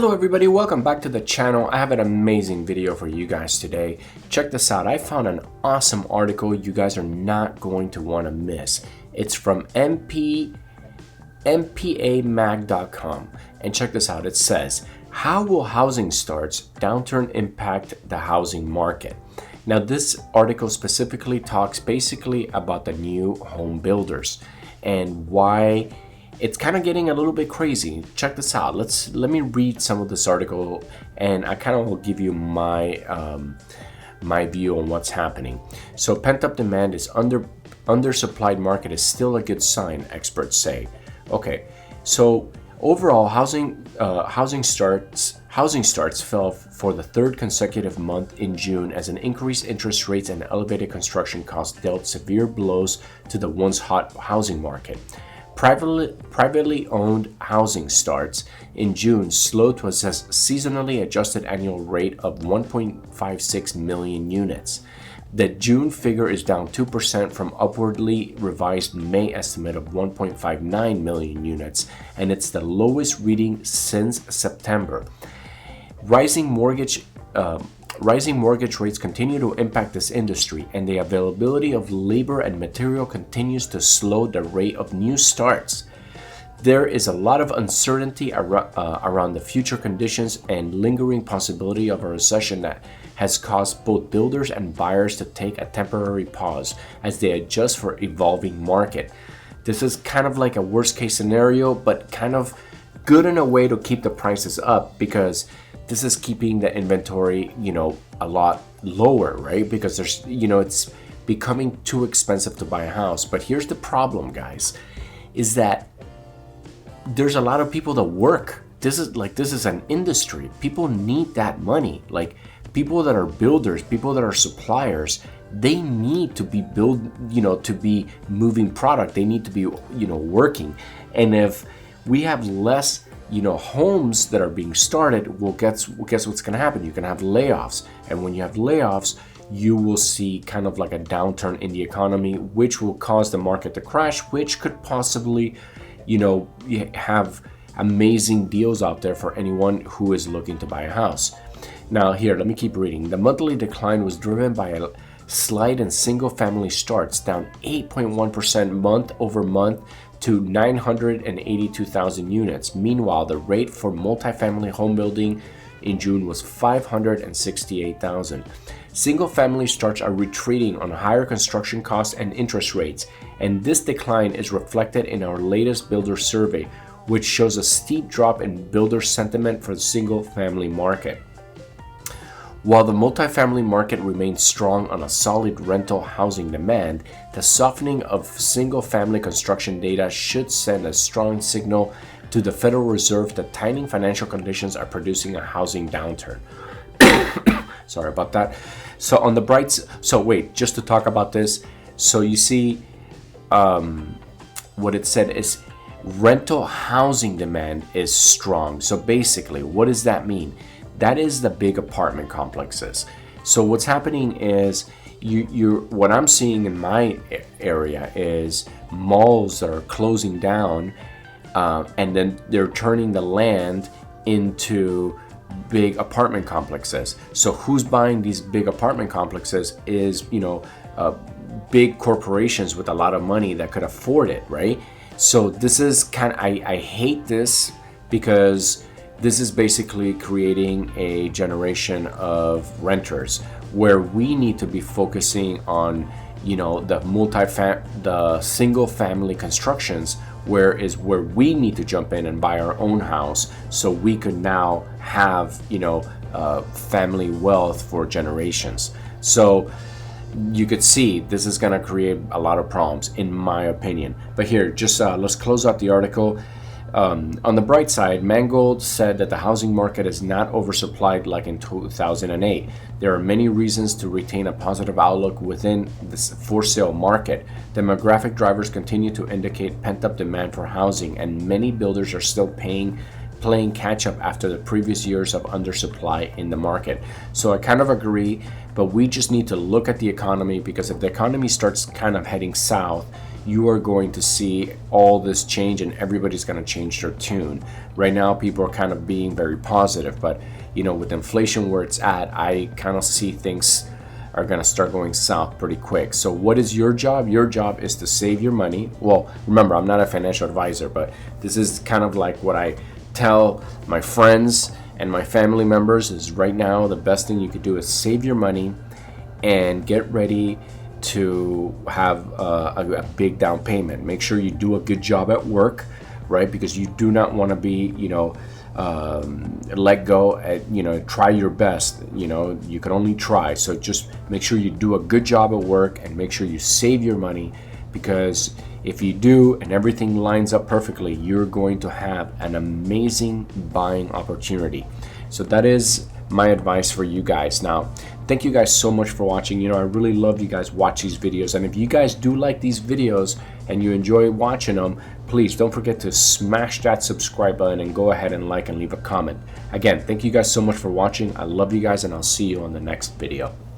Hello everybody, welcome back to the channel. I have an amazing video for you guys today. Check this out. I found an awesome article you guys are not going to want to miss. It's from mpamag.com, and check this out. It says, how will housing starts downturn impact the housing market? Now this article specifically talks basically about the new home builders and why it's kind of getting a little bit crazy. Check this out. Let me read some of this article, and I kind of will give you my my view on what's happening. So pent-up demand is undersupplied market is still a good sign, experts say. Okay, so overall housing starts fell for the third consecutive month in June as an increased interest rates and elevated construction costs dealt severe blows to the once hot housing market. Privately owned housing starts in June slowed to a seasonally adjusted annual rate of 1.56 million units. The June figure is down 2% from upwardly revised May estimate of 1.59 million units, and it's the lowest reading since September. Rising mortgage rates continue to impact this industry, and the availability of labor and material continues to slow the rate of new starts. There is a lot of uncertainty around the future conditions and lingering possibility of a recession that has caused both builders and buyers to take a temporary pause as they adjust for evolving market. This is kind of like a worst case scenario, but kind of good in a way to keep the prices up, because this is keeping the inventory, a lot lower, right? Because there's, it's becoming too expensive to buy a house. But here's the problem, guys, is that there's a lot of people that work. This is an industry. People need that money. Like people that are builders, people that are suppliers, they need to be to be moving product. They need to be, working. And if we have less homes that are being started, well, guess what's going to happen? You're going to have layoffs. And when you have layoffs, you will see kind of like a downturn in the economy, which will cause the market to crash, which could possibly, have amazing deals out there for anyone who is looking to buy a house. Now here, let me keep reading. The monthly decline was driven by a slide in single family starts, down 8.1% month over month to 982,000 units. Meanwhile, the rate for multifamily home building in June was 568,000. Single-family starts are retreating on higher construction costs and interest rates, and this decline is reflected in our latest builder survey, which shows a steep drop in builder sentiment for the single-family market. While the multifamily market remains strong on a solid rental housing demand, the softening of single-family construction data should send a strong signal to the Federal Reserve that tightening financial conditions are producing a housing downturn. Sorry about that. So on the just to talk about this. So you see, what it said is rental housing demand is strong. So basically, what does that mean? That is the big apartment complexes. So what's happening is what I'm seeing in my area is malls that are closing down, and then they're turning the land into big apartment complexes. So who's buying these big apartment complexes is, big corporations with a lot of money that could afford it, right? So this is I hate this, because this is basically creating a generation of renters where we need to be focusing on, the single family constructions, where we need to jump in and buy our own house so we could now have, family wealth for generations. So you could see this is going to create a lot of problems, in my opinion. But here, just let's close out the article. On the bright side, Mangold said that the housing market is not oversupplied like in 2008. There are many reasons to retain a positive outlook within this for-sale market. Demographic drivers continue to indicate pent-up demand for housing, and many builders are still playing catch-up after the previous years of undersupply in the market. So I kind of agree, but we just need to look at the economy, because if the economy starts kind of heading south, you are going to see all this change, and everybody's going to change their tune. Right now, people are kind of being very positive, but with inflation where it's at, I kind of see things are going to start going south pretty quick. So what is your job? Your job is to save your money. Well, remember, I'm not a financial advisor, but this is kind of like what I tell my friends and my family members is right now the best thing you could do is save your money and get ready to have a big down payment. Make sure you do a good job at work, right? Because you do not want to be, let go at, try your best. You can only try. So just make sure you do a good job at work and make sure you save your money, because if you do and everything lines up perfectly, you're going to have an amazing buying opportunity. So that is my advice for you guys. Now, thank you guys so much for watching. I really love you guys watch these videos, and if you guys do like these videos and you enjoy watching them, please don't forget to smash that subscribe button and go ahead and like and leave a comment. Again, thank you guys so much for watching. I love you guys, and I'll see you on the next video.